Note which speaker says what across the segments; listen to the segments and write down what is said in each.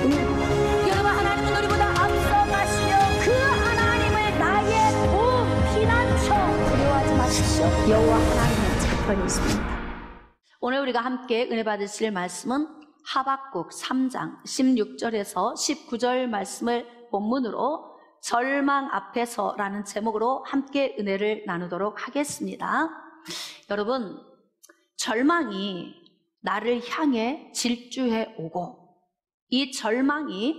Speaker 1: 여러분, 하나님은 우리보다 앞서가시며 그 하나님을 나의 도움 피난처 두려워하지 마십시오. 여호와 하나님의 저편이 있습니다. 오늘 우리가 함께 은혜 받으실 말씀은 하박국 3장 16절에서 19절 말씀을 본문으로 절망 앞에서라는 제목으로 함께 은혜를 나누도록 하겠습니다. 여러분, 절망이 나를 향해 질주해 오고 이 절망이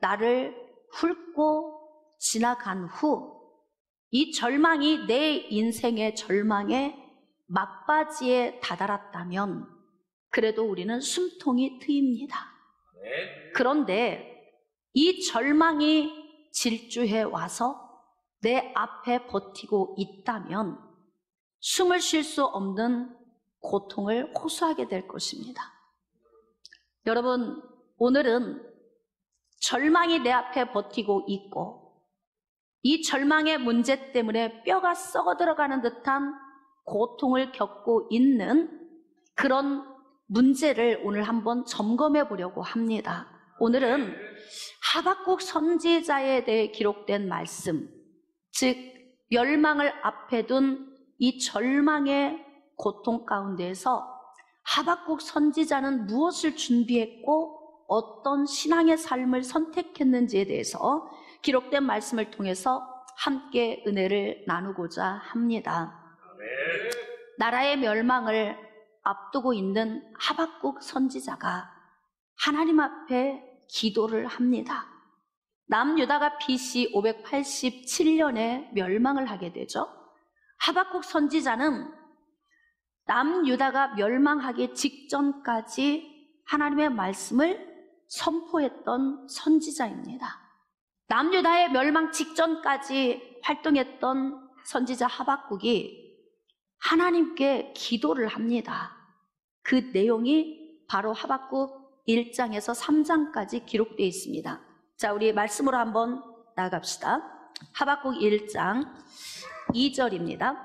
Speaker 1: 나를 훑고 지나간 후 이 절망이 내 인생의 절망의 막바지에 다다랐다면 그래도 우리는 숨통이 트입니다. 그런데 이 절망이 질주해 와서 내 앞에 버티고 있다면 숨을 쉴 수 없는 고통을 호소하게 될 것입니다. 여러분, 오늘은 절망이 내 앞에 버티고 있고 이 절망의 문제 때문에 뼈가 썩어 들어가는 듯한 고통을 겪고 있는 그런 문제를 오늘 한번 점검해 보려고 합니다. 오늘은 하박국 선지자에 대해 기록된 말씀, 즉 멸망을 앞에 둔 이 절망의 고통 가운데에서 하박국 선지자는 무엇을 준비했고 어떤 신앙의 삶을 선택했는지에 대해서 기록된 말씀을 통해서 함께 은혜를 나누고자 합니다. 나라의 멸망을 앞두고 있는 하박국 선지자가 하나님 앞에 기도를 합니다. 남유다가 BC 587년에 멸망을 하게 되죠. 하박국 선지자는 남유다가 멸망하기 직전까지 하나님의 말씀을 선포했던 선지자입니다. 남유다의 멸망 직전까지 활동했던 선지자 하박국이 하나님께 기도를 합니다. 그 내용이 바로 하박국 1장에서 3장까지 기록되어 있습니다. 자, 우리 말씀으로 한번 나아갑시다. 하박국 1장 2절입니다.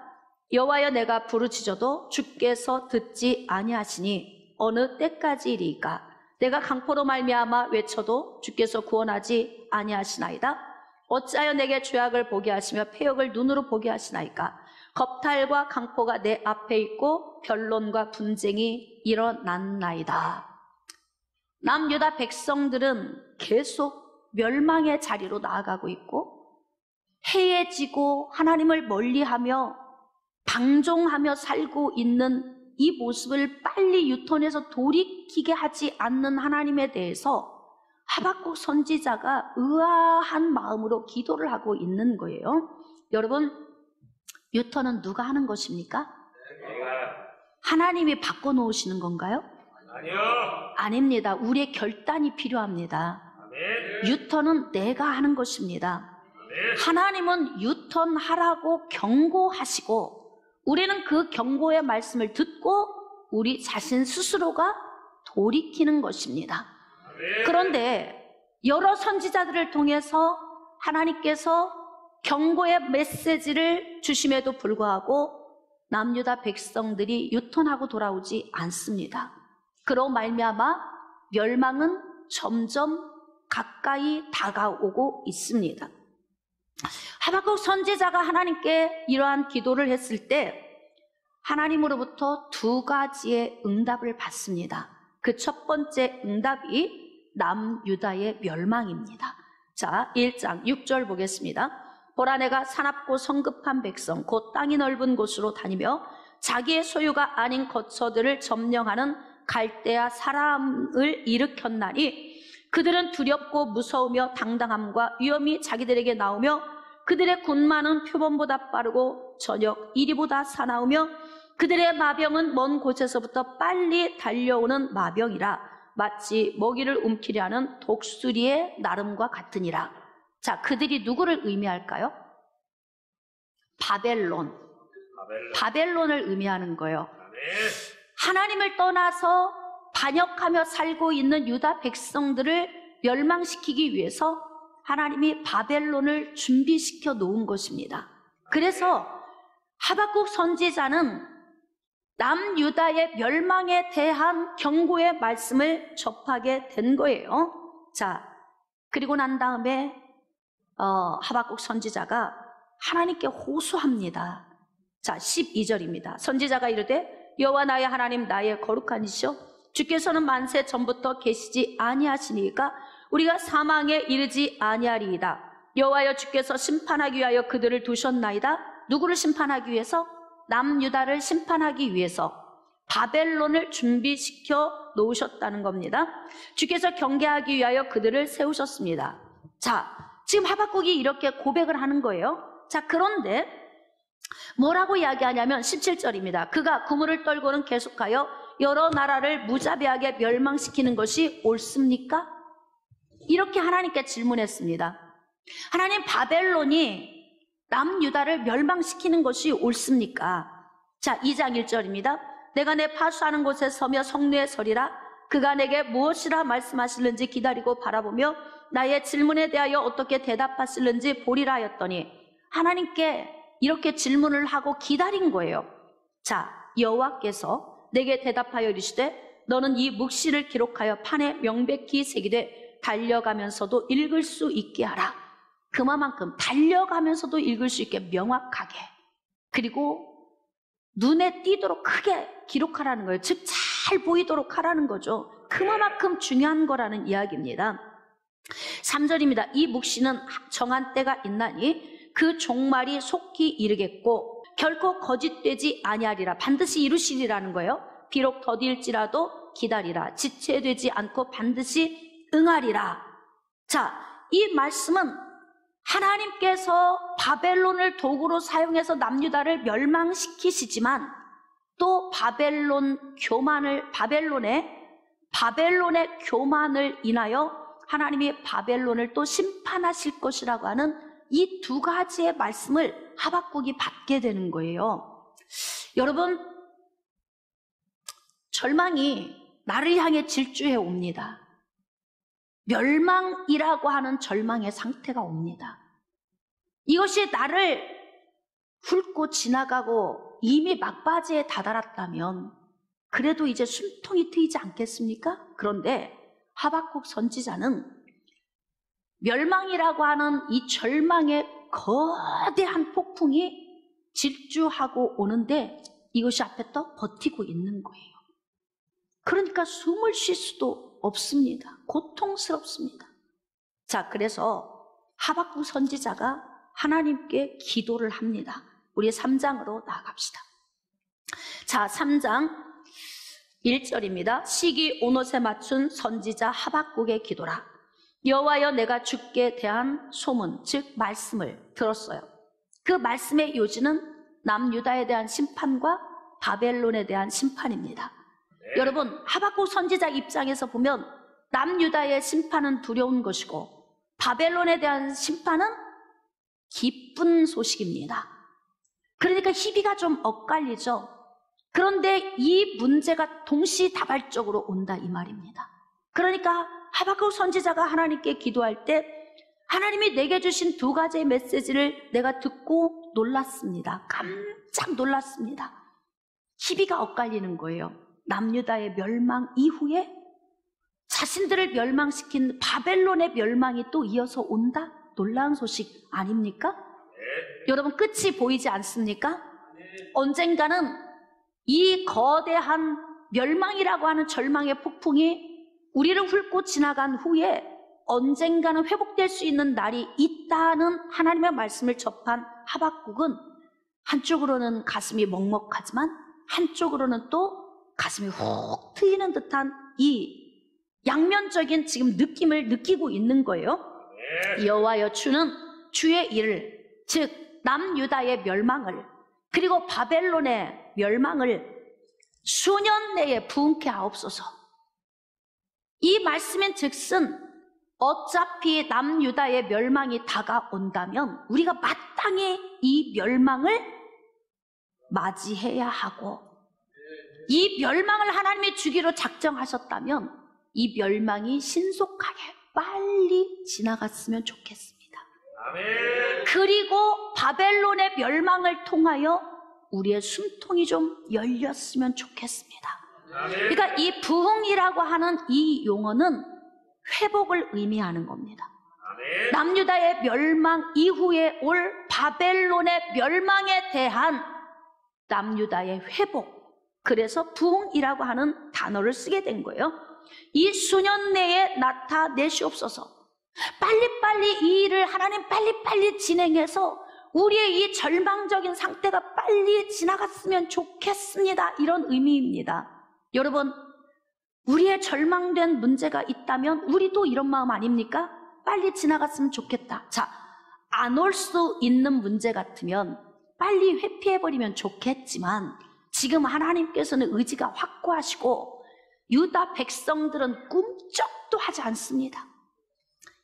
Speaker 1: 여호와여, 내가 부르짖어도 주께서 듣지 아니하시니 어느 때까지이리까? 내가 강포로 말미암아 외쳐도 주께서 구원하지 아니하시나이다. 어찌하여 내게 죄악을 보게 하시며 패역을 눈으로 보게 하시나이까? 겁탈과 강포가 내 앞에 있고 변론과 분쟁이 일어났나이다. 남유다 백성들은 계속 멸망의 자리로 나아가고 있고 해해지고 하나님을 멀리하며 방종하며 살고 있는 이 모습을 빨리 유턴해서 돌이키게 하지 않는 하나님에 대해서 하박국 선지자가 의아한 마음으로 기도를 하고 있는 거예요. 여러분, 유턴은 누가 하는 것입니까? 하나님이 바꿔놓으시는 건가요?
Speaker 2: 아니요.
Speaker 1: 아닙니다. 우리의 결단이 필요합니다. 유턴은 내가 하는 것입니다. 하나님은 유턴하라고 경고하시고 우리는 그 경고의 말씀을 듣고 우리 자신 스스로가 돌이키는 것입니다. 그런데 여러 선지자들을 통해서 하나님께서 경고의 메시지를 주심에도 불구하고 남유다 백성들이 유턴하고 돌아오지 않습니다. 그로 말미암아 멸망은 점점 가까이 다가오고 있습니다. 하박국 선지자가 하나님께 이러한 기도를 했을 때 하나님으로부터 두 가지의 응답을 받습니다. 그 첫 번째 응답이 남유다의 멸망입니다. 자, 1장 6절 보겠습니다. 보라, 내가 사납고 성급한 백성 곧 땅이 넓은 곳으로 다니며 자기의 소유가 아닌 거처들을 점령하는 갈대아 사람을 일으켰나니 그들은 두렵고 무서우며 당당함과 위험이 자기들에게 나오며 그들의 군마는 표범보다 빠르고 저녁 이리보다 사나우며 그들의 마병은 먼 곳에서부터 빨리 달려오는 마병이라 마치 먹이를 움키려 하는 독수리의 나름과 같으니라. 자, 그들이 누구를 의미할까요? 바벨론을 의미하는 거예요. 하나님을 떠나서 반역하며 살고 있는 유다 백성들을 멸망시키기 위해서 하나님이 바벨론을 준비시켜 놓은 것입니다. 그래서 하박국 선지자는 남유다의 멸망에 대한 경고의 말씀을 접하게 된 거예요. 자, 그리고 난 다음에 하박국 선지자가 하나님께 호소합니다. 자, 12절입니다. 선지자가 이르되 여호와 나의 하나님 나의 거룩한 이시여 주께서는 만세 전부터 계시지 아니하시니까 우리가 사망에 이르지 아니하리이다. 여호와여 주께서 심판하기 위하여 그들을 두셨나이다. 누구를 심판하기 위해서? 남유다를 심판하기 위해서 바벨론을 준비시켜 놓으셨다는 겁니다. 주께서 경계하기 위하여 그들을 세우셨습니다. 자, 지금 하박국이 이렇게 고백을 하는 거예요. 자, 그런데 뭐라고 이야기하냐면 17절입니다. 그가 그물을 떨고는 계속하여 여러 나라를 무자비하게 멸망시키는 것이 옳습니까? 이렇게 하나님께 질문했습니다. 하나님, 바벨론이 남유다를 멸망시키는 것이 옳습니까? 자, 2장 1절입니다. 내가 내 파수하는 곳에 서며 성내에 서리라. 그가 내게 무엇이라 말씀하실는지 기다리고 바라보며 나의 질문에 대하여 어떻게 대답하실는지 보리라 하였더니 하나님께 이렇게 질문을 하고 기다린 거예요. 자, 여호와께서 내게 대답하여 이르시되 너는 이 묵시를 기록하여 판에 명백히 새기되 달려가면서도 읽을 수 있게 하라. 그만큼 달려가면서도 읽을 수 있게 명확하게, 그리고 눈에 띄도록 크게 기록하라는 거예요. 즉 잘 보이도록 하라는 거죠. 그만큼 중요한 거라는 이야기입니다. 3절입니다. 이 묵시는 정한 때가 있나니 그 종말이 속히 이르겠고 결코 거짓되지 아니하리라. 반드시 이루시리라는 거예요. 비록 더딜지라도 기다리라. 지체되지 않고 반드시 응하리라. 자, 이 말씀은 하나님께서 바벨론을 도구로 사용해서 남유다를 멸망시키시지만 또 바벨론의 교만을 인하여 하나님이 바벨론을 또 심판하실 것이라고 하는 이 두 가지의 말씀을 하박국이 받게 되는 거예요. 여러분, 절망이 나를 향해 질주해 옵니다. 멸망이라고 하는 절망의 상태가 옵니다. 이것이 나를 훑고 지나가고 이미 막바지에 다다랐다면 그래도 이제 숨통이 트이지 않겠습니까? 그런데 하박국 선지자는 멸망이라고 하는 이 절망의 거대한 폭풍이 질주하고 오는데 이것이 앞에 또 버티고 있는 거예요. 그러니까 숨을 쉴 수도 없습니다. 고통스럽습니다. 자, 그래서 하박국 선지자가 하나님께 기도를 합니다. 우리 3장으로 나아갑시다. 자, 3장 1절입니다. 시기 오롯에 맞춘 선지자 하박국의 기도라. 여호와여, 내가 주께 대한 소문, 즉 말씀을 들었어요. 그 말씀의 요지는 남유다에 대한 심판과 바벨론에 대한 심판입니다. 여러분, 하박국 선지자 입장에서 보면 남유다의 심판은 두려운 것이고 바벨론에 대한 심판은 기쁜 소식입니다. 그러니까 희비가 좀 엇갈리죠. 그런데 이 문제가 동시다발적으로 온다 이 말입니다. 그러니까 하박국 선지자가 하나님께 기도할 때 하나님이 내게 주신 두 가지의 메시지를 내가 듣고 놀랐습니다. 깜짝 놀랐습니다. 희비가 엇갈리는 거예요. 남유다의 멸망 이후에 자신들을 멸망시킨 바벨론의 멸망이 또 이어서 온다? 놀라운 소식 아닙니까? 여러분, 끝이 보이지 않습니까? 언젠가는 이 거대한 멸망이라고 하는 절망의 폭풍이 우리를 훑고 지나간 후에 언젠가는 회복될 수 있는 날이 있다는 하나님의 말씀을 접한 하박국은 한쪽으로는 가슴이 먹먹하지만 한쪽으로는 또 가슴이 훅 트이는 듯한 이 양면적인 지금 느낌을 느끼고 있는 거예요. 여호와여, 주는 주의 일을, 즉 남유다의 멸망을 그리고 바벨론의 멸망을 수년 내에 부응케 하옵소서. 이 말씀인 즉슨 어차피 남유다의 멸망이 다가온다면 우리가 마땅히 이 멸망을 맞이해야 하고, 이 멸망을 하나님이 주기로 작정하셨다면 이 멸망이 신속하게 빨리 지나갔으면 좋겠습니다. 아멘. 그리고 바벨론의 멸망을 통하여 우리의 숨통이 좀 열렸으면 좋겠습니다. 아멘. 그러니까 이 부흥이라고 하는 이 용어는 회복을 의미하는 겁니다. 남유다의 멸망 이후에 올 바벨론의 멸망에 대한 남유다의 회복, 그래서 부흥이라고 하는 단어를 쓰게 된 거예요. 이 수년 내에 나타내시옵소서. 빨리빨리 이 일을 하나님 빨리빨리 진행해서 우리의 이 절망적인 상태가 빨리 지나갔으면 좋겠습니다. 이런 의미입니다. 여러분, 우리의 절망된 문제가 있다면 우리도 이런 마음 아닙니까? 빨리 지나갔으면 좋겠다. 자, 안 올 수 있는 문제 같으면 빨리 회피해버리면 좋겠지만 지금 하나님께서는 의지가 확고하시고 유다 백성들은 꿈쩍도 하지 않습니다.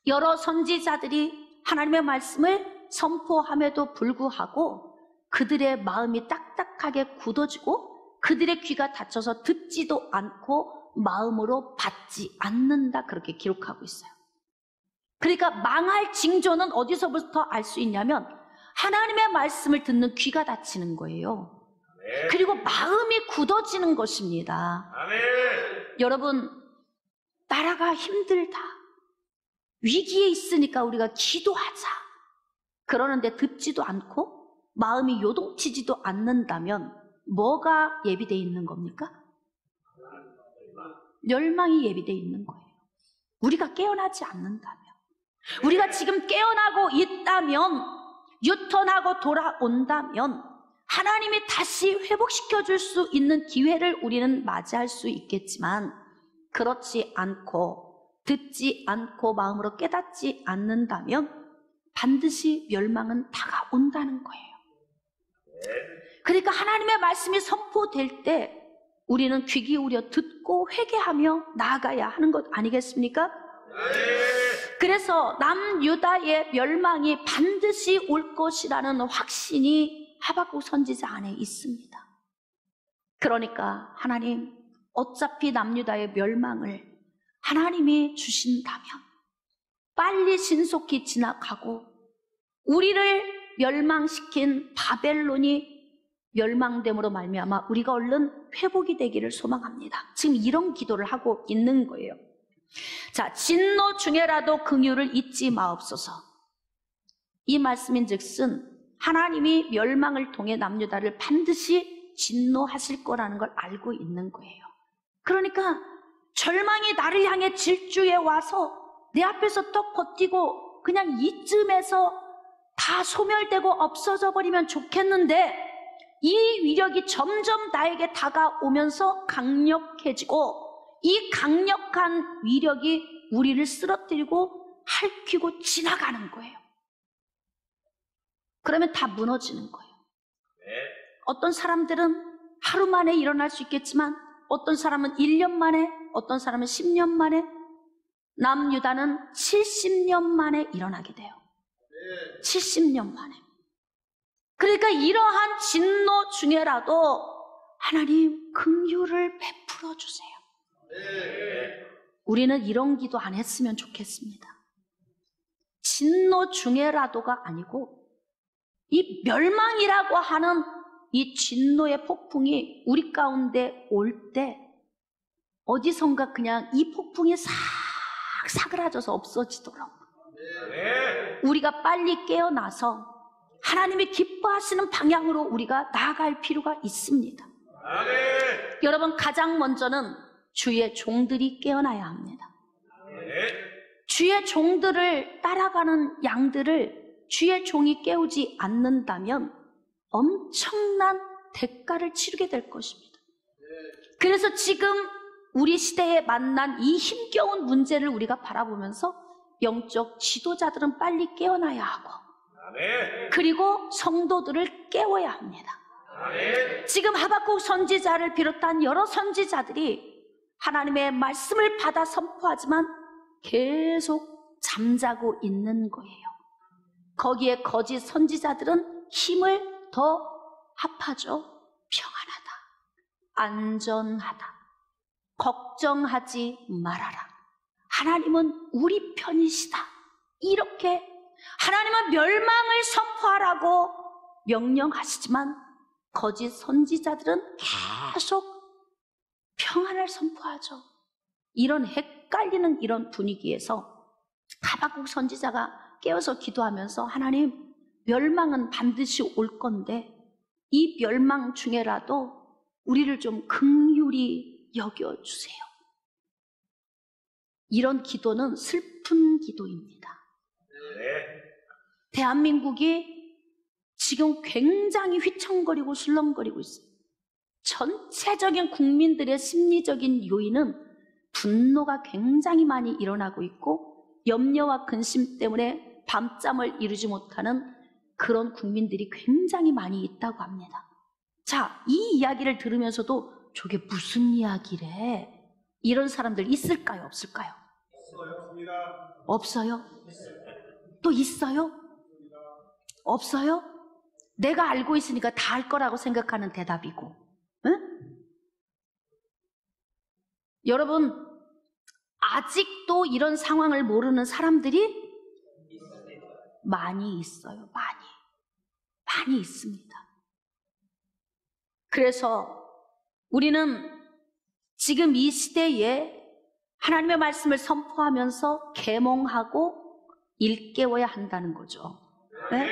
Speaker 1: 여러 선지자들이 하나님의 말씀을 선포함에도 불구하고 그들의 마음이 딱딱하게 굳어지고 그들의 귀가 닫혀서 듣지도 않고 마음으로 받지 않는다, 그렇게 기록하고 있어요. 그러니까 망할 징조는 어디서부터 알 수 있냐면 하나님의 말씀을 듣는 귀가 닫히는 거예요. 그리고 마음이 굳어지는 것입니다. 여러분, 나라가 힘들다, 위기에 있으니까 우리가 기도하자 그러는데 듣지도 않고 마음이 요동치지도 않는다면 뭐가 예비되어 있는 겁니까? 멸망이 예비되어 있는 거예요. 우리가 깨어나지 않는다면, 우리가 지금 깨어나고 있다면, 유턴하고 돌아온다면 하나님이 다시 회복시켜 줄 수 있는 기회를 우리는 맞이할 수 있겠지만 그렇지 않고 듣지 않고 마음으로 깨닫지 않는다면 반드시 멸망은 다가온다는 거예요. 그러니까 하나님의 말씀이 선포될 때 우리는 귀 기울여 듣고 회개하며 나아가야 하는 것 아니겠습니까? 그래서 남유다의 멸망이 반드시 올 것이라는 확신이 하박국 선지자 안에 있습니다. 그러니까 하나님, 어차피 남유다의 멸망을 하나님이 주신다면 빨리 신속히 지나가고 우리를 멸망시킨 바벨론이 멸망됨으로 말미암아 우리가 얼른 회복이 되기를 소망합니다. 지금 이런 기도를 하고 있는 거예요. 자, 진노 중에라도 긍휼을 잊지 마옵소서. 이 말씀인즉슨 하나님이 멸망을 통해 남유다를 반드시 진노하실 거라는 걸 알고 있는 거예요. 그러니까 절망이 나를 향해 질주해 와서 내 앞에서 떡 버티고 그냥 이쯤에서 다 소멸되고 없어져 버리면 좋겠는데 이 위력이 점점 나에게 다가오면서 강력해지고 이 강력한 위력이 우리를 쓰러뜨리고 핥히고 지나가는 거예요. 그러면 다 무너지는 거예요. 어떤 사람들은 하루 만에 일어날 수 있겠지만 어떤 사람은 1년 만에, 어떤 사람은 10년 만에, 남유다는 70년 만에 일어나게 돼요. 70년 만에. 그러니까 이러한 진노 중에라도 하나님 긍휼을 베풀어 주세요. 우리는 이런 기도 안 했으면 좋겠습니다. 진노 중에라도가 아니고 이 멸망이라고 하는 이 진노의 폭풍이 우리 가운데 올 때 어디선가 그냥 이 폭풍이 싹 사그라져서 없어지도록 우리가 빨리 깨어나서 하나님이 기뻐하시는 방향으로 우리가 나아갈 필요가 있습니다. 여러분, 가장 먼저는 주의 종들이 깨어나야 합니다. 주의 종들을 따라가는 양들을 주의 종이 깨우지 않는다면 엄청난 대가를 치르게 될 것입니다. 그래서 지금 우리 시대에 만난 이 힘겨운 문제를 우리가 바라보면서 영적 지도자들은 빨리 깨어나야 하고 그리고 성도들을 깨워야 합니다. 지금 하박국 선지자를 비롯한 여러 선지자들이 하나님의 말씀을 받아 선포하지만 계속 잠자고 있는 거예요. 거기에 거짓 선지자들은 힘을 더 합하죠. 평안하다, 안전하다, 걱정하지 말아라, 하나님은 우리 편이시다, 이렇게 하나님은 멸망을 선포하라고 명령하시지만 거짓 선지자들은 계속 평안을 선포하죠. 이런 깔리는 이런 분위기에서 하박국 선지자가 깨어서 기도하면서 하나님, 멸망은 반드시 올 건데 이 멸망 중에라도 우리를 좀 긍휼히 여겨주세요. 이런 기도는 슬픈 기도입니다. 대한민국이 지금 굉장히 휘청거리고 술렁거리고 있어요. 전체적인 국민들의 심리적인 요인은 분노가 굉장히 많이 일어나고 있고 염려와 근심 때문에 밤잠을 이루지 못하는 그런 국민들이 굉장히 많이 있다고 합니다. 자, 이 이야기를 들으면서도 저게 무슨 이야기래? 이런 사람들 있을까요? 없을까요? 없어요? 또 있어요? 없어요? 내가 알고 있으니까 다 알 거라고 생각하는 대답이고, 응? 여러분, 아직도 이런 상황을 모르는 사람들이 많이 있어요. 많이 있습니다. 그래서 우리는 지금 이 시대에 하나님의 말씀을 선포하면서 계몽하고 일깨워야 한다는 거죠. 네?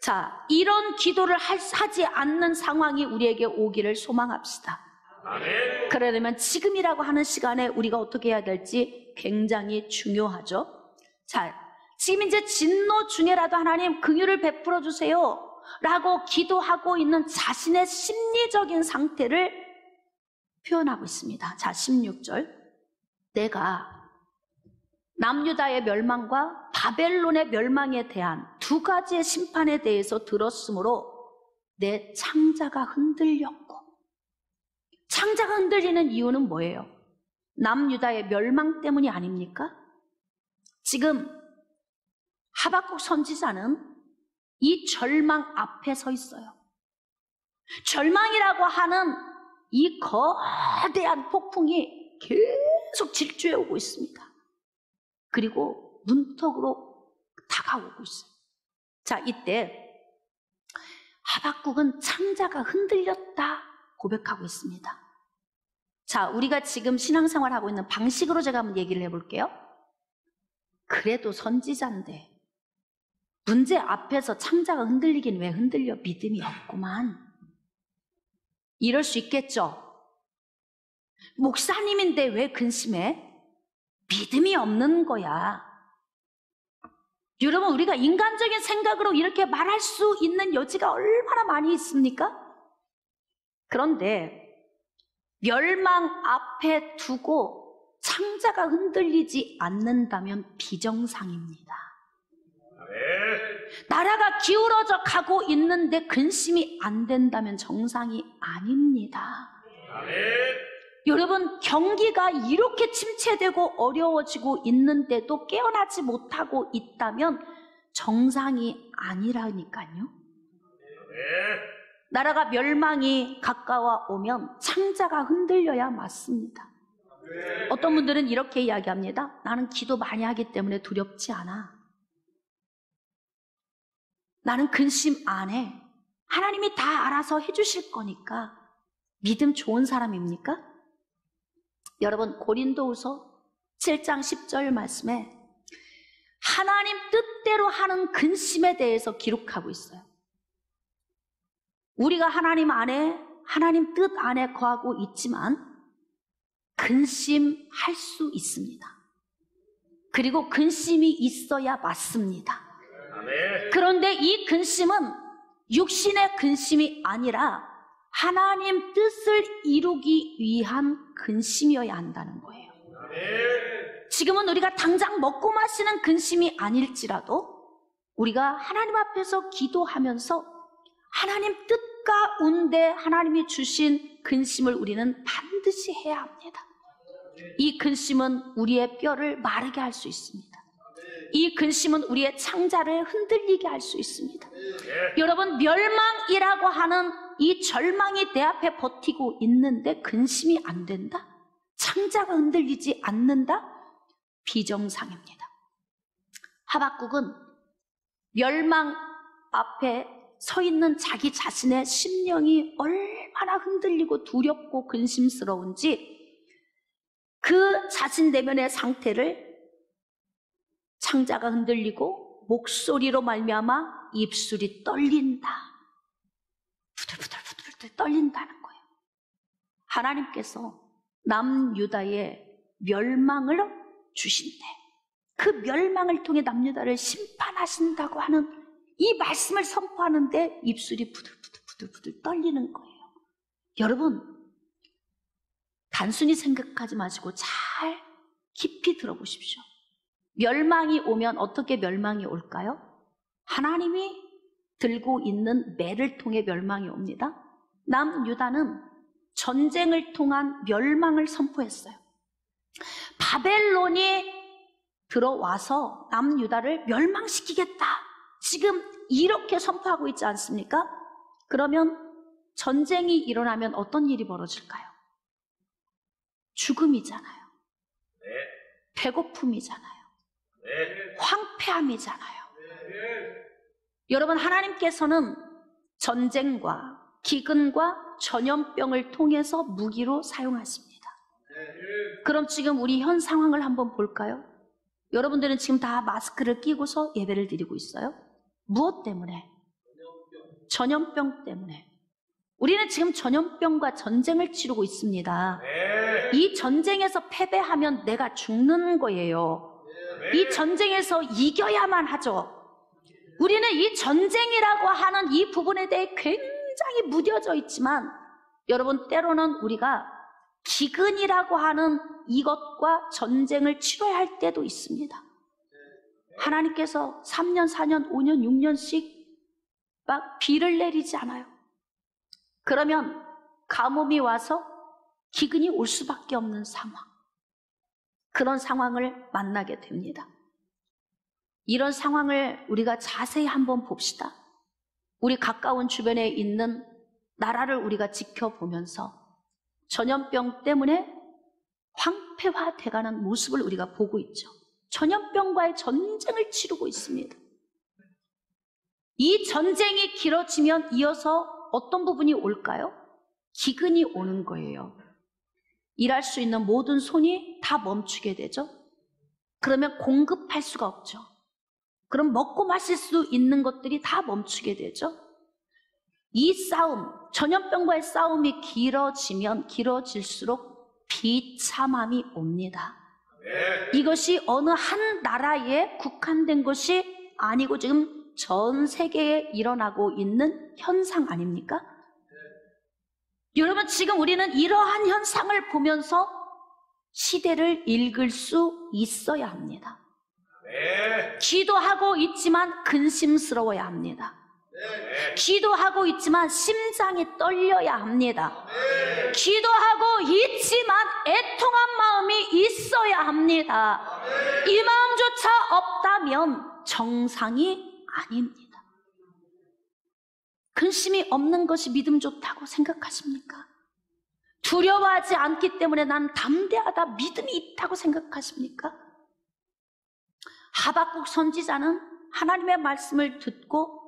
Speaker 1: 자, 이런 기도를 하지 않는 상황이 우리에게 오기를 소망합시다. 그러려면 지금이라고 하는 시간에 우리가 어떻게 해야 될지 굉장히 중요하죠. 자, 지금 이제 진노 중에라도 하나님 긍휼을 베풀어 주세요 라고 기도하고 있는 자신의 심리적인 상태를 표현하고 있습니다. 자, 16절. 내가 남유다의 멸망과 바벨론의 멸망에 대한 두 가지의 심판에 대해서 들었으므로 내 창자가 흔들렸고, 창자가 흔들리는 이유는 뭐예요? 남유다의 멸망 때문이 아닙니까? 지금 하박국 선지자는 이 절망 앞에 서 있어요. 절망이라고 하는 이 거대한 폭풍이 계속 질주해 오고 있습니다. 그리고 문턱으로 다가오고 있어요. 자, 이때 하박국은 창자가 흔들렸다 고백하고 있습니다. 자, 우리가 지금 신앙생활 하고 있는 방식으로 제가 한번 얘기를 해볼게요. 그래도 선지자인데 문제 앞에서 창자가 흔들리긴 왜 흔들려? 믿음이 없구만. 이럴 수 있겠죠. 목사님인데 왜 근심해? 믿음이 없는 거야. 여러분, 우리가 인간적인 생각으로 이렇게 말할 수 있는 여지가 얼마나 많이 있습니까? 그런데 멸망 앞에 두고 창자가 흔들리지 않는다면 비정상입니다. 나라가 기울어져 가고 있는데 근심이 안 된다면 정상이 아닙니다. 여러분, 경기가 이렇게 침체되고 어려워지고 있는데도 깨어나지 못하고 있다면 정상이 아니라니까요. 나라가 멸망이 가까워 오면 창자가 흔들려야 맞습니다. 어떤 분들은 이렇게 이야기합니다. 나는 기도 많이 하기 때문에 두렵지 않아. 나는 근심 안 해. 하나님이 다 알아서 해주실 거니까. 믿음 좋은 사람입니까? 여러분, 고린도후서 7장 10절 말씀에 하나님 뜻대로 하는 근심에 대해서 기록하고 있어요. 우리가 하나님 안에, 하나님 뜻 안에 거하고 있지만 근심할 수 있습니다. 그리고 근심이 있어야 맞습니다. 그런데 이 근심은 육신의 근심이 아니라 하나님 뜻을 이루기 위한 근심이어야 한다는 거예요. 지금은 우리가 당장 먹고 마시는 근심이 아닐지라도 우리가 하나님 앞에서 기도하면서 하나님 뜻 가운데 하나님이 주신 근심을 우리는 반드시 해야 합니다. 이 근심은 우리의 뼈를 마르게 할 수 있습니다. 이 근심은 우리의 창자를 흔들리게 할 수 있습니다. 여러분, 멸망이라고 하는 이 절망이 내 앞에 버티고 있는데 근심이 안 된다? 창자가 흔들리지 않는다? 비정상입니다. 하박국은 멸망 앞에 서 있는 자기 자신의 심령이 얼마나 흔들리고 두렵고 근심스러운지 그 자신 내면의 상태를 창자가 흔들리고 목소리로 말미암아 입술이 떨린다. 부들부들 떨린다는 거예요. 하나님께서 남유다의 멸망을 주신대. 그 멸망을 통해 남유다를 심판하신다고 하는 이 말씀을 선포하는데 입술이 부들부들 떨리는 거예요. 여러분, 단순히 생각하지 마시고 잘 깊이 들어보십시오. 멸망이 오면 어떻게 멸망이 올까요? 하나님이 들고 있는 매를 통해 멸망이 옵니다. 남유다는 전쟁을 통한 멸망을 선포했어요. 바벨론이 들어와서 남유다를 멸망시키겠다. 지금 이렇게 선포하고 있지 않습니까? 그러면 전쟁이 일어나면 어떤 일이 벌어질까요? 죽음이잖아요. 배고픔이잖아요. 황폐함이잖아요. 여러분, 하나님께서는 전쟁과 기근과 전염병을 통해서 무기로 사용하십니다. 그럼 지금 우리 현 상황을 한번 볼까요? 여러분들은 지금 다 마스크를 끼고서 예배를 드리고 있어요. 무엇 때문에? 전염병 때문에. 우리는 지금 전염병과 전쟁을 치르고 있습니다. 이 전쟁에서 패배하면 내가 죽는 거예요. 이 전쟁에서 이겨야만 하죠. 우리는 이 전쟁이라고 하는 이 부분에 대해 굉장히 무뎌져 있지만, 여러분, 때로는 우리가 기근이라고 하는 이것과 전쟁을 치러야 할 때도 있습니다. 하나님께서 3년, 4년, 5년, 6년씩 막 비를 내리지 않아요. 그러면 가뭄이 와서 기근이 올 수밖에 없는 상황, 그런 상황을 만나게 됩니다. 이런 상황을 우리가 자세히 한번 봅시다. 우리 가까운 주변에 있는 나라를 우리가 지켜보면서 전염병 때문에 황폐화돼가는 모습을 우리가 보고 있죠. 전염병과의 전쟁을 치르고 있습니다. 이 전쟁이 길어지면 이어서 어떤 부분이 올까요? 기근이 오는 거예요. 일할 수 있는 모든 손이 다 멈추게 되죠. 그러면 공급할 수가 없죠. 그럼 먹고 마실 수 있는 것들이 다 멈추게 되죠. 이 싸움, 전염병과의 싸움이 길어지면 길어질수록 비참함이 옵니다. 이것이 어느 한 나라에 국한된 것이 아니고 지금 전 세계에 일어나고 있는 현상 아닙니까? 여러분, 지금 우리는 이러한 현상을 보면서 시대를 읽을 수 있어야 합니다. 기도하고 있지만 근심스러워야 합니다. 기도하고 있지만 심장이 떨려야 합니다. 기도하고 있지만 애통한 마음이 있어야 합니다. 이 마음조차 없다면 정상이 아닙니다. 근심이 없는 것이 믿음 좋다고 생각하십니까? 두려워하지 않기 때문에 난 담대하다, 믿음이 있다고 생각하십니까? 하박국 선지자는 하나님의 말씀을 듣고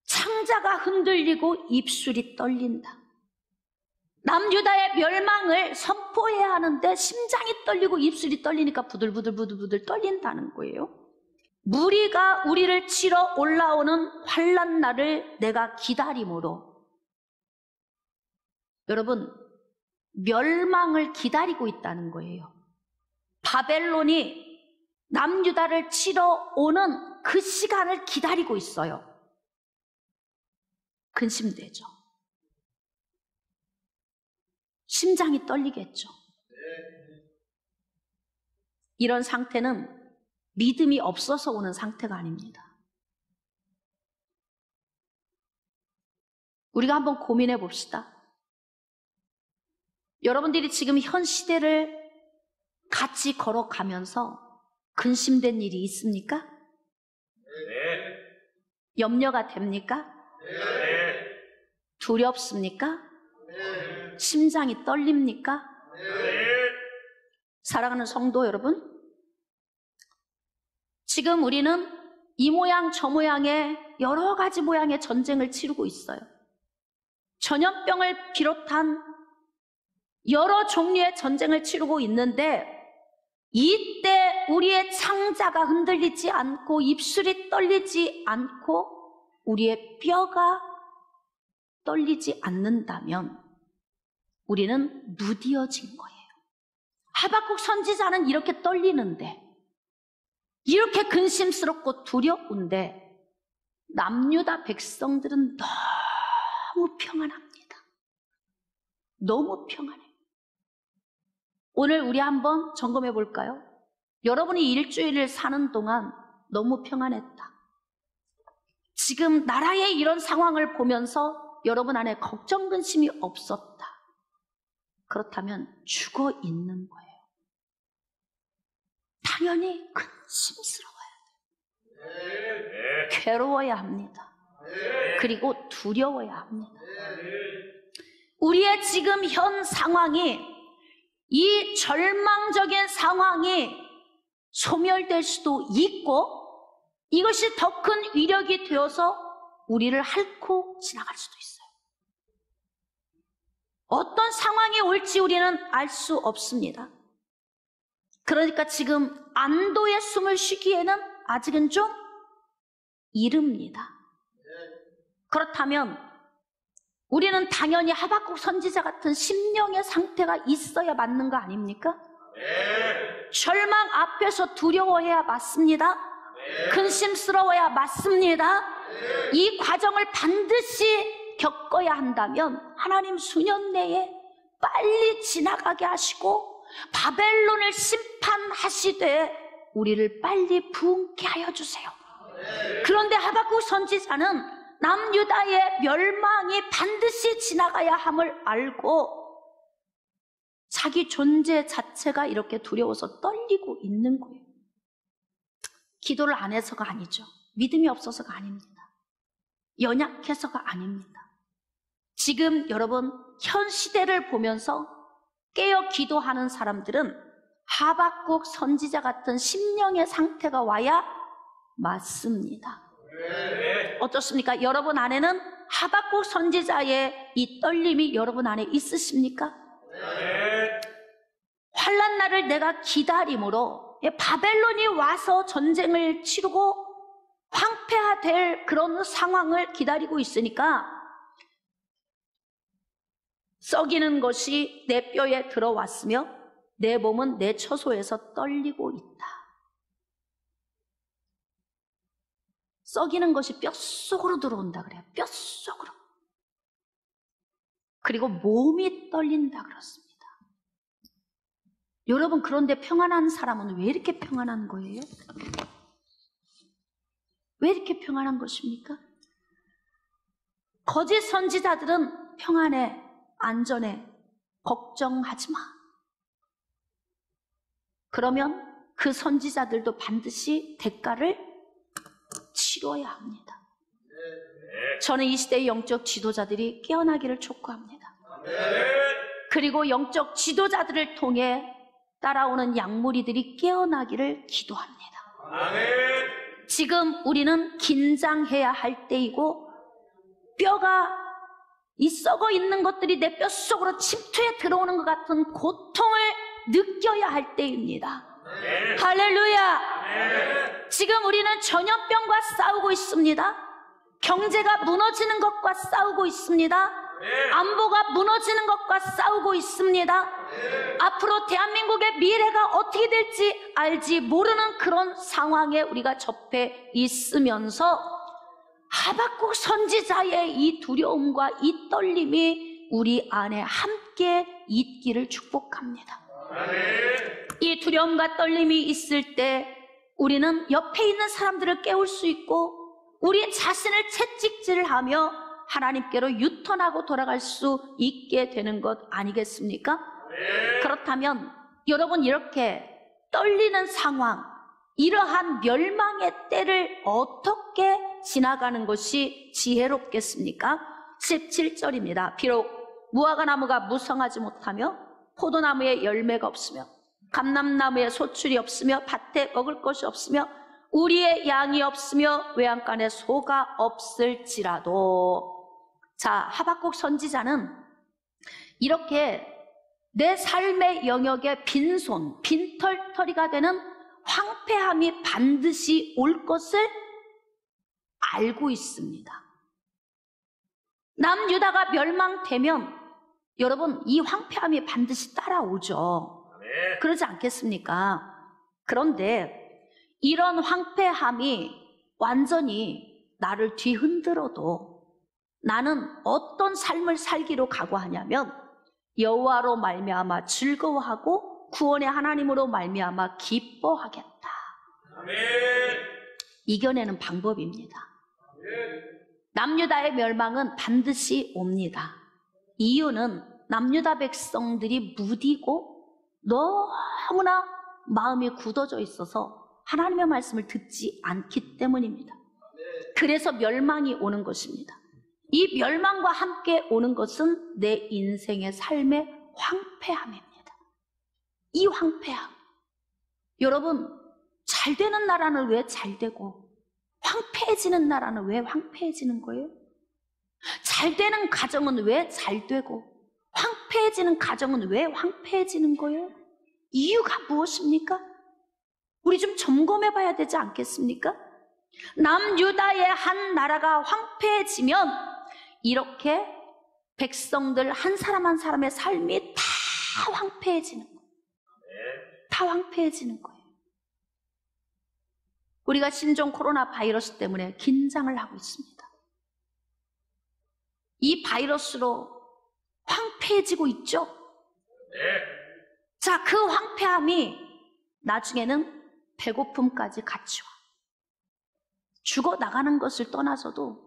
Speaker 1: 창자가 흔들리고 입술이 떨린다. 남유다의 멸망을 선포해야 하는데 심장이 떨리고 입술이 떨리니까 부들부들 떨린다는 거예요. 무리가 우리를 치러 올라오는 환난 날을 내가 기다림으로, 여러분, 멸망을 기다리고 있다는 거예요. 바벨론이 남유다를 치러 오는 그 시간을 기다리고 있어요. 근심되죠. 심장이 떨리겠죠. 이런 상태는 믿음이 없어서 오는 상태가 아닙니다. 우리가 한번 고민해 봅시다. 여러분들이 지금 현 시대를 같이 걸어가면서 근심된 일이 있습니까? 염려가 됩니까? 두렵습니까? 심장이 떨립니까? 사랑하는 성도 여러분, 지금 우리는 이 모양 저 모양의 여러 가지 모양의 전쟁을 치르고 있어요. 전염병을 비롯한 여러 종류의 전쟁을 치르고 있는데 이때 우리의 창자가 흔들리지 않고 입술이 떨리지 않고 우리의 뼈가 떨리지 않는다면 우리는 무디어진 거예요. 하박국 선지자는 이렇게 떨리는데, 이렇게 근심스럽고 두려운데 남유다 백성들은 너무 평안합니다. 너무 평안해요. 오늘 우리 한번 점검해 볼까요? 여러분이 일주일을 사는 동안 너무 평안했다. 지금 나라의 이런 상황을 보면서 여러분 안에 걱정, 근심이 없었다. 그렇다면 죽어 있는 거예요. 당연히 근심스러워야 돼요. 괴로워야 합니다. 그리고 두려워야 합니다. 우리의 지금 현 상황이, 이 절망적인 상황이 소멸될 수도 있고 이것이 더 큰 위력이 되어서 우리를 핥고 지나갈 수도 있어요. 어떤 상황이 올지 우리는 알 수 없습니다. 그러니까 지금 안도의 숨을 쉬기에는 아직은 좀 이릅니다. 그렇다면 우리는 당연히 하박국 선지자 같은 심령의 상태가 있어야 맞는 거 아닙니까? 절망 앞에서 두려워해야 맞습니다. 근심스러워야 맞습니다. 이 과정을 반드시 겪어야 한다면 하나님 수년 내에 빨리 지나가게 하시고 바벨론을 심판하시되 우리를 빨리 부흥케 하여 주세요. 그런데 하박국 선지자는 남유다의 멸망이 반드시 지나가야 함을 알고 자기 존재 자체가 이렇게 두려워서 떨리고 있는 거예요. 기도를 안 해서가 아니죠. 믿음이 없어서가 아닙니다. 연약해서가 아닙니다. 지금 여러분 현 시대를 보면서 깨어 기도하는 사람들은 하박국 선지자 같은 심령의 상태가 와야 맞습니다. 어떻습니까? 여러분 안에는 하박국 선지자의 이 떨림이 여러분 안에 있으십니까? 환난 날을 내가 기다림으로 바벨론이 와서 전쟁을 치르고 황폐화될 그런 상황을 기다리고 있으니까 썩이는 것이 내 뼈에 들어왔으며 내 몸은 내 처소에서 떨리고 있다. 썩이는 것이 뼛속으로 들어온다 그래요. 뼛속으로. 그리고 몸이 떨린다 그렇습니다. 여러분, 그런데 평안한 사람은 왜 이렇게 평안한 거예요? 왜 이렇게 평안한 것입니까? 거짓 선지자들은 평안해, 안전해, 걱정하지 마. 그러면 그 선지자들도 반드시 대가를 치러야 합니다. 저는 이 시대의 영적 지도자들이 깨어나기를 촉구합니다. 그리고 영적 지도자들을 통해 따라오는 양무리들이 깨어나기를 기도합니다. 지금 우리는 긴장해야 할 때이고 뼈가 이 썩어 있는 것들이 내 뼛속으로 침투해 들어오는 것 같은 고통을 느껴야 할 때입니다. 할렐루야. 지금 우리는 전염병과 싸우고 있습니다. 경제가 무너지는 것과 싸우고 있습니다. 안보가 무너지는 것과 싸우고 있습니다. 앞으로 대한민국의 미래가 어떻게 될지 알지 모르는 그런 상황에 우리가 접해 있으면서 하박국 선지자의 이 두려움과 이 떨림이 우리 안에 함께 있기를 축복합니다. 이 두려움과 떨림이 있을 때 우리는 옆에 있는 사람들을 깨울 수 있고 우리 자신을 채찍질하며 하나님께로 유턴하고 돌아갈 수 있게 되는 것 아니겠습니까? 그렇다면 여러분, 이렇게 떨리는 상황, 이러한 멸망의 때를 어떻게 지나가는 것이 지혜롭겠습니까? 17절입니다. 비록 무화과 나무가 무성하지 못하며 포도나무에 열매가 없으며 감람나무에 소출이 없으며 밭에 먹을 것이 없으며 우리의 양이 없으며 외양간에 소가 없을지라도. 자, 하박국 선지자는 이렇게 내 삶의 영역에 빈손, 빈털터리가 되는 황폐함이 반드시 올 것을 알고 있습니다. 남유다가 멸망되면 여러분 이 황폐함이 반드시 따라오죠. 그러지 않겠습니까? 그런데 이런 황폐함이 완전히 나를 뒤흔들어도 나는 어떤 삶을 살기로 각오하냐면 여호와로 말미암아 즐거워하고 구원의 하나님으로 말미암아 기뻐하겠다. 아멘. 이겨내는 방법입니다. 아멘. 남유다의 멸망은 반드시 옵니다. 이유는 남유다 백성들이 무디고 너무나 마음이 굳어져 있어서 하나님의 말씀을 듣지 않기 때문입니다. 그래서 멸망이 오는 것입니다. 이 멸망과 함께 오는 것은 내 인생의 삶의 황폐함입니다. 이 황폐함. 여러분, 잘 되는 나라는 왜 잘 되고 황폐해지는 나라는 왜 황폐해지는 거예요? 잘 되는 가정은 왜 잘 되고 황폐해지는 가정은 왜 황폐해지는 거예요? 이유가 무엇입니까? 우리 좀 점검해 봐야 되지 않겠습니까? 남유다의 한 나라가 황폐해지면 이렇게 백성들 한 사람 한 사람의 삶이 다 황폐해지는 거예요. 다 황폐해지는 거예요. 우리가 신종 코로나 바이러스 때문에 긴장을 하고 있습니다. 이 바이러스로 황폐해지고 있죠? 자, 그 황폐함이 나중에는 배고픔까지 같이 와. 죽어나가는 것을 떠나서도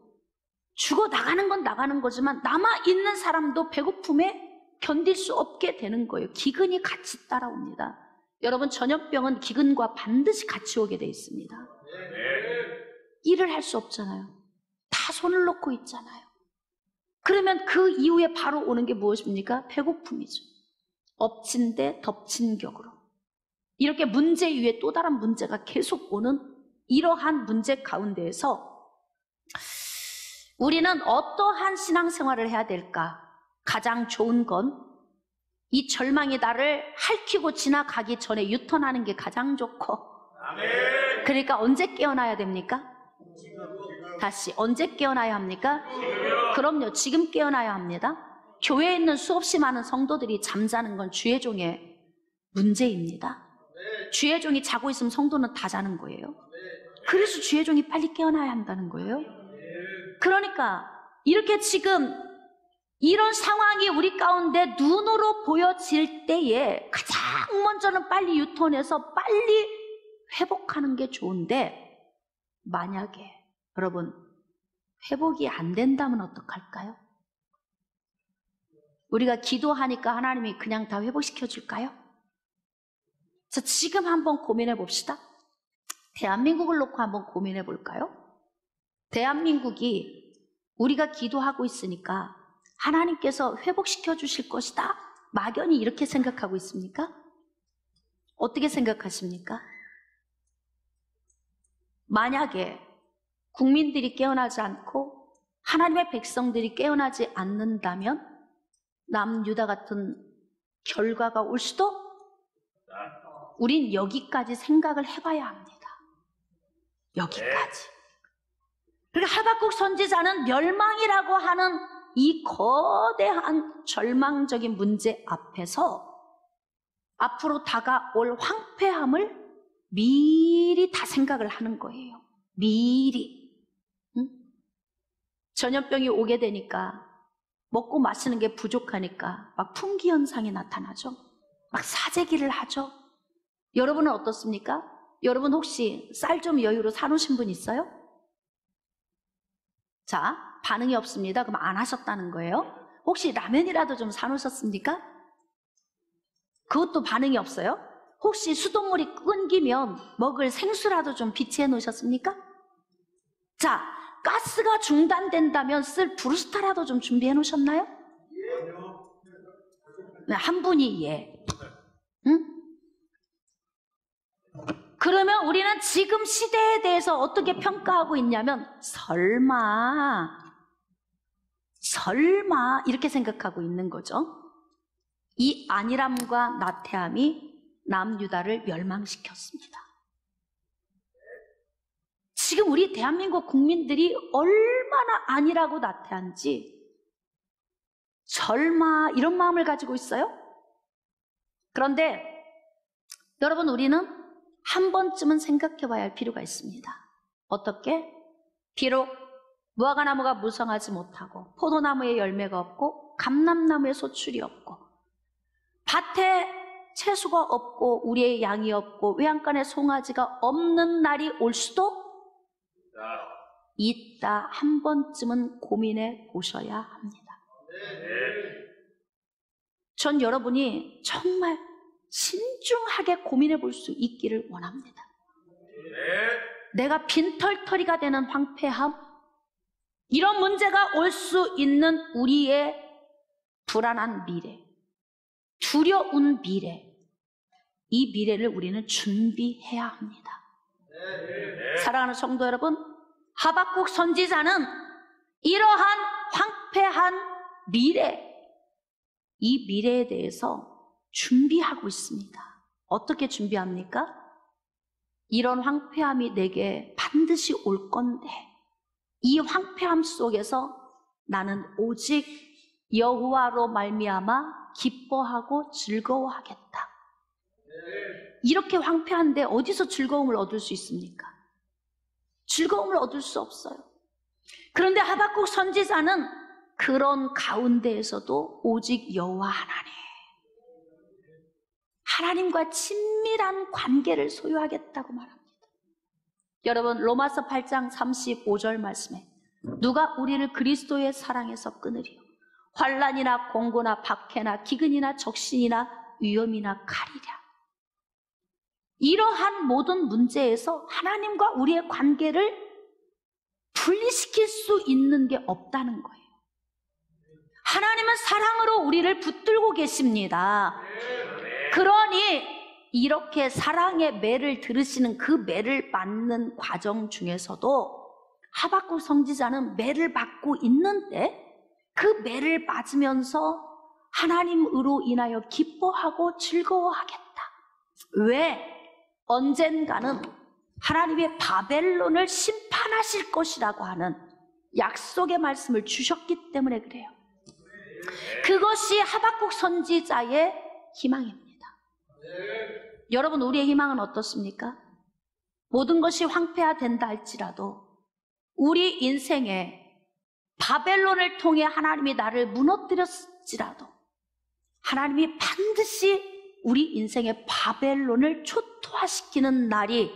Speaker 1: 죽어나가는 건 나가는 거지만 남아있는 사람도 배고픔에 견딜 수 없게 되는 거예요. 기근이 같이 따라옵니다. 여러분, 전염병은 기근과 반드시 같이 오게 돼 있습니다. 일을 할 수 없잖아요. 다 손을 놓고 있잖아요. 그러면 그 이후에 바로 오는 게 무엇입니까? 배고픔이죠. 엎친 데 덮친 격으로. 이렇게 문제 위에 또 다른 문제가 계속 오는 이러한 문제 가운데에서 우리는 어떠한 신앙생활을 해야 될까? 가장 좋은 건 이 절망이 나를 핥히고 지나가기 전에 유턴하는 게 가장 좋고, 아멘. 그러니까 언제 깨어나야 됩니까? 다시 언제 깨어나야 합니까? 그럼요, 지금 깨어나야 합니다. 교회에 있는 수없이 많은 성도들이 잠자는 건 주의 종의 문제입니다. 주의 종이 자고 있으면 성도는 다 자는 거예요. 그래서 주의 종이 빨리 깨어나야 한다는 거예요. 그러니까 이렇게 지금 이런 상황이 우리 가운데 눈으로 보여질 때에 가장 먼저는 빨리 유턴해서 빨리 회복하는 게 좋은데, 만약에 여러분 회복이 안 된다면 어떡할까요? 우리가 기도하니까 하나님이 그냥 다 회복시켜 줄까요? 자, 지금 한번 고민해 봅시다. 대한민국을 놓고 한번 고민해 볼까요? 대한민국이 우리가 기도하고 있으니까 하나님께서 회복시켜 주실 것이다, 막연히 이렇게 생각하고 있습니까? 어떻게 생각하십니까? 만약에 국민들이 깨어나지 않고 하나님의 백성들이 깨어나지 않는다면 남유다 같은 결과가 올 수도, 우린 여기까지 생각을 해봐야 합니다. 여기까지. 그러니까 하박국 선지자는 멸망이라고 하는 이 거대한 절망적인 문제 앞에서 앞으로 다가올 황폐함을 미리 다 생각을 하는 거예요. 미리. 응? 전염병이 오게 되니까 먹고 마시는 게 부족하니까 막 품귀 현상이 나타나죠. 막 사재기를 하죠. 여러분은 어떻습니까? 여러분 혹시 쌀 좀 여유로 사놓으신 분 있어요? 자, 반응이 없습니다. 그럼 안 하셨다는 거예요. 혹시 라면이라도 좀 사놓으셨습니까? 그것도 반응이 없어요. 혹시 수돗물이 끊기면 먹을 생수라도 좀 비치해 놓으셨습니까? 자, 가스가 중단된다면 쓸 브루스타라도 좀 준비해 놓으셨나요? 네, 한 분이 예. 응? 그러면 우리는 지금 시대에 대해서 어떻게 평가하고 있냐면 설마 이렇게 생각하고 있는 거죠. 이 안일함과 나태함이 남유다를 멸망시켰습니다. 지금 우리 대한민국 국민들이 얼마나 안일하고 나태한지 설마 이런 마음을 가지고 있어요? 그런데 여러분, 우리는 한 번쯤은 생각해 봐야 할 필요가 있습니다. 어떻게? 비록 무화과나무가 무성하지 못하고 포도나무에 열매가 없고 감람나무에 소출이 없고 밭에 채소가 없고 우리의 양이 없고 외양간에 송아지가 없는 날이 올 수도 있다. 한 번쯤은 고민해 보셔야 합니다. 전 여러분이 정말 신중하게 고민해 볼 수 있기를 원합니다. 내가 빈털터리가 되는 황폐함, 이런 문제가 올 수 있는 우리의 불안한 미래, 두려운 미래, 이 미래를 우리는 준비해야 합니다. 사랑하는 성도 여러분, 하박국 선지자는 이러한 황폐한 미래, 이 미래에 대해서 준비하고 있습니다. 어떻게 준비합니까? 이런 황폐함이 내게 반드시 올 건데 이 황폐함 속에서 나는 오직 여호와로 말미암아 기뻐하고 즐거워하겠다. 이렇게 황폐한데 어디서 즐거움을 얻을 수 있습니까? 즐거움을 얻을 수 없어요. 그런데 하박국 선지자는 그런 가운데에서도 오직 여호와 하나님과 친밀한 관계를 소유하겠다고 말합니다. 여러분, 로마서 8장 35절 말씀에 누가 우리를 그리스도의 사랑에서 끊으리요? 환난이나 공고나 박해나 기근이나 적신이나 위험이나 칼이랴. 이러한 모든 문제에서 하나님과 우리의 관계를 분리시킬 수 있는 게 없다는 거예요. 하나님은 사랑으로 우리를 붙들고 계십니다. 그러니 이렇게 사랑의 매를 들으시는 그 매를 맞는 과정 중에서도 하박국 선지자는 매를 받고 있는데 그 매를 맞으면서 하나님으로 인하여 기뻐하고 즐거워하겠다. 왜? 언젠가는 하나님의 바벨론을 심판하실 것이라고 하는 약속의 말씀을 주셨기 때문에 그래요. 그것이 하박국 선지자의 희망입니다. 여러분, 우리의 희망은 어떻습니까? 모든 것이 황폐화된다 할지라도 우리 인생에 바벨론을 통해 하나님이 나를 무너뜨렸을지라도 하나님이 반드시 우리 인생의 바벨론을 초토화시키는 날이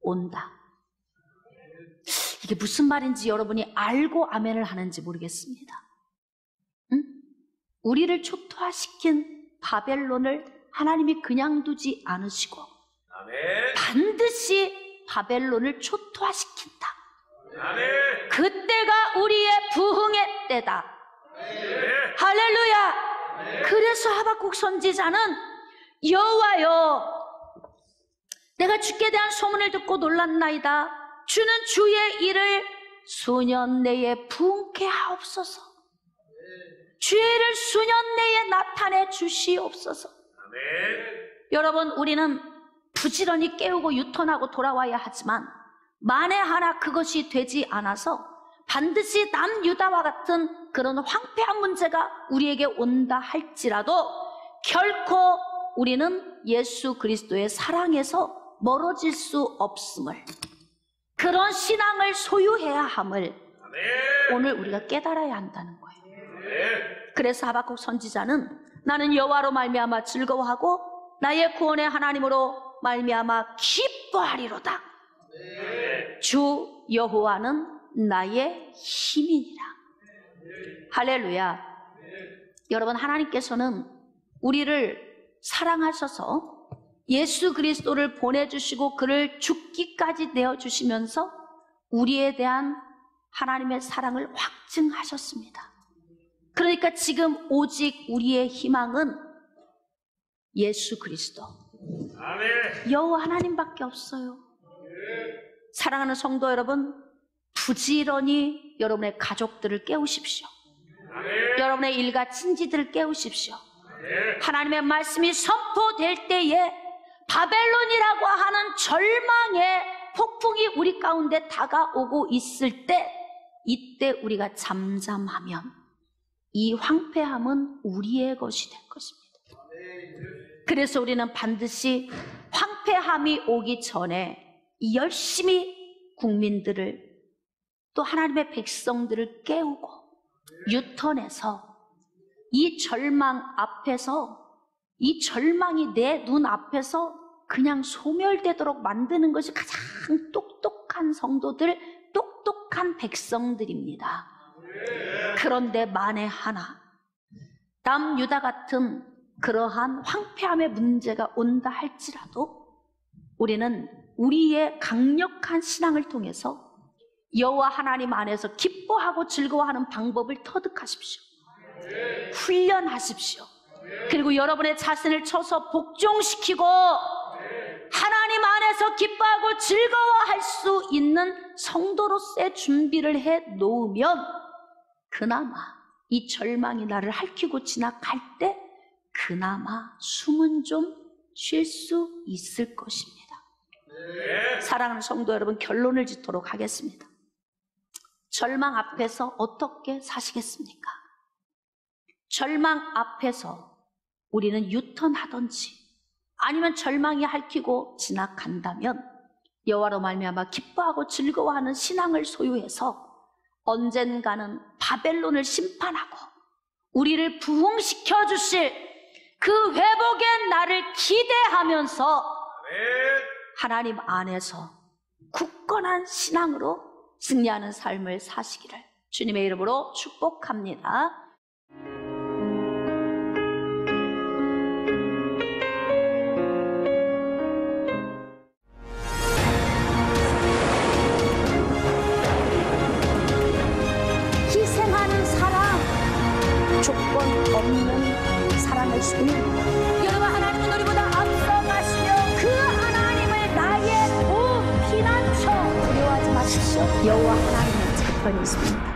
Speaker 1: 온다. 이게 무슨 말인지 여러분이 알고 아멘을 하는지 모르겠습니다. 응? 우리를 초토화시킨 바벨론을 하나님이 그냥 두지 않으시고 반드시 바벨론을 초토화시킨다. 그때가 우리의 부흥의 때다. 할렐루야. 그래서 하박국 선지자는 여호와여, 내가 주께 대한 소문을 듣고 놀랐나이다. 주는 주의 일을 수년 내에 부흥케 하옵소서. 주의 일을 수년 내에 나타내 주시옵소서. 여러분, 우리는 부지런히 깨우고 유턴하고 돌아와야 하지만 만에 하나 그것이 되지 않아서 반드시 남유다와 같은 그런 황폐한 문제가 우리에게 온다 할지라도 결코 우리는 예수 그리스도의 사랑에서 멀어질 수 없음을, 그런 신앙을 소유해야 함을 오늘 우리가 깨달아야 한다는 거예요. 그래서 하박국 선지자는 나는 여호와로 말미암아 즐거워하고 나의 구원의 하나님으로 말미암아 기뻐하리로다. 주 여호와는 나의 힘이니라. 할렐루야. 여러분, 하나님께서는 우리를 사랑하셔서 예수 그리스도를 보내주시고 그를 죽기까지 내어주시면서 우리에 대한 하나님의 사랑을 확증하셨습니다. 그러니까 지금 오직 우리의 희망은 예수 그리스도, 여호와 하나님밖에 없어요. 사랑하는 성도 여러분, 부지런히 여러분의 가족들을 깨우십시오. 여러분의 일가 친지들을 깨우십시오. 하나님의 말씀이 선포될 때에 바벨론이라고 하는 절망의 폭풍이 우리 가운데 다가오고 있을 때, 이때 우리가 잠잠하면 이 황폐함은 우리의 것이 될 것입니다. 그래서 우리는 반드시 황폐함이 오기 전에 열심히 국민들을, 또 하나님의 백성들을 깨우고 유턴해서 이 절망 앞에서, 이 절망이 내 눈 앞에서 그냥 소멸되도록 만드는 것이 가장 똑똑한 성도들, 똑똑한 백성들입니다. 그런데 만에 하나 남유다 같은 그러한 황폐함의 문제가 온다 할지라도 우리는 우리의 강력한 신앙을 통해서 여호와 하나님 안에서 기뻐하고 즐거워하는 방법을 터득하십시오. 훈련하십시오. 그리고 여러분의 자신을 쳐서 복종시키고 하나님 안에서 기뻐하고 즐거워할 수 있는 성도로서의 준비를 해 놓으면 그나마 이 절망이 나를 핥히고 지나갈 때 그나마 숨은 좀 쉴 수 있을 것입니다. 사랑하는 성도 여러분, 결론을 짓도록 하겠습니다. 절망 앞에서 어떻게 사시겠습니까? 절망 앞에서 우리는 유턴하든지 아니면 절망이 핥히고 지나간다면 여호와로 말미암아 기뻐하고 즐거워하는 신앙을 소유해서 언젠가는 바벨론을 심판하고 우리를 부흥시켜 주실 그 회복의 날을 기대하면서 하나님 안에서 굳건한 신앙으로 승리하는 삶을 사시기를 주님의 이름으로 축복합니다. 희생하는 사랑, 조건 없는 사랑을 소유합니다. 여러분, 하나님은 우리보다 앞서가시며 그 하나님을 나의 구 피난처 두려워하지 마십시오. 여호와 하나님의 작별이 있습니다.